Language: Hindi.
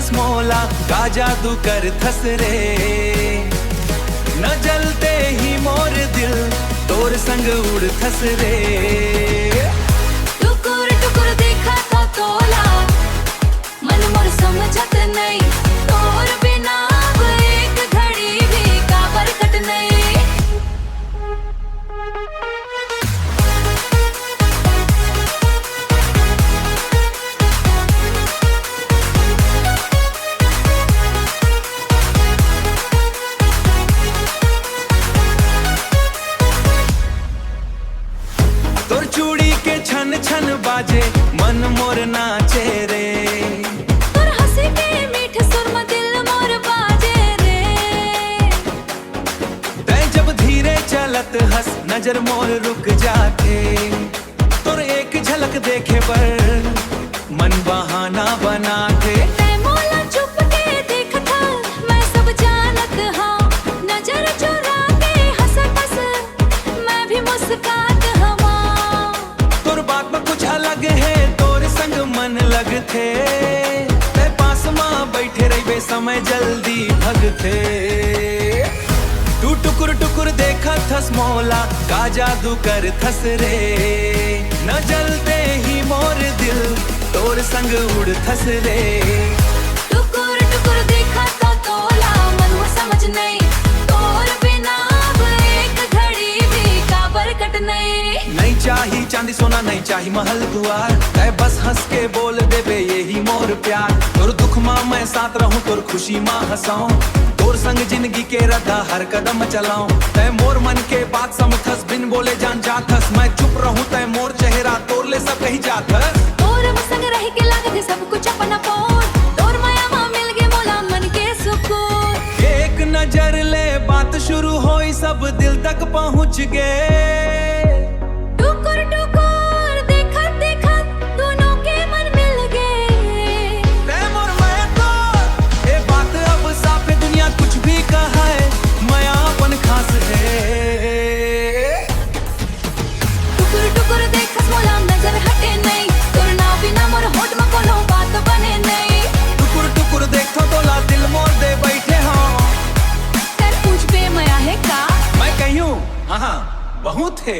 थस मोला का जादू कर थस रे। न जलते ही मोर दिल तोर संग उड़ थस रे। टुकुर टुकुर देखा था तोला मन मोर समझत नहीं, तोर बिना अब एक घड़ी भी का बरकत नहीं। तोर चूड़ी के छन छन बाजे मन मोर नाचे रे। तोर हंसी के मीठ सुर में दिल मोर बाजे रे। तै जब धीरे चलत हंस नजर मोर रुक जाके। तोर एक झलक देखे पर मन बहाना बना के। तै मोला चुप के देखता मैं सब जानत हाँ, नजर चुरा के हंसत हंस मैं भी मुस्कात हवा। तोर बात में कुछ अलग है तोर संग मन लगथे। ते पास माँ बैठे रही समय जल्दी भगथे। तू टुकुर टुकुर देखा थस मोला का जादू कर थस रे। न जलते ही मोर दिल तोर संग उड़ थस रे। टुकुर टुकुर देखा था तोला मन वो समझ नहीं, तोर बिना अब एक घड़ी भी का बरकत नहीं। नहीं चाही चांदी सोना नहीं चाही महल दुआर, ऐ बस हंस के बोल देबे यही मोर प्यार। तोर दुख माँ मैं साथ रहूं तोर खुशी माँ हंसाऊं, तोर संग जिंदगी के रद्दा हर कदम चलाऊं। तै मोर मन के बात समझस बिन बोले जान जाथस, मैं चुप रहूं तै मोर चेहरा तोर ले सब कही जाथस। तोर संग रह के लागत सब कुछ अपना पोर, तोर माया माँ मिल गए मोला मन के सुकून। एक नजर ले बात शुरू होई सब दिल तक पहुंच गए। टुकुर टुकुर देखत देखत दोनों के मन मिल गए। तै मोर मैं तो ये बात अब साफ है दुनिया कुछ भी कहा है मैं अपन खास है। टुकुर टुकुर देखत मोला नजर हटे नहीं, तोर ना बिना मोर होठ में कोनो बात बने नहीं। टुकुर टुकुर देखो तोला दिल मोर दे बैठे हाँ। कर पूछ पे माया है का मैं कहीं हूँ हाँ बहुत है।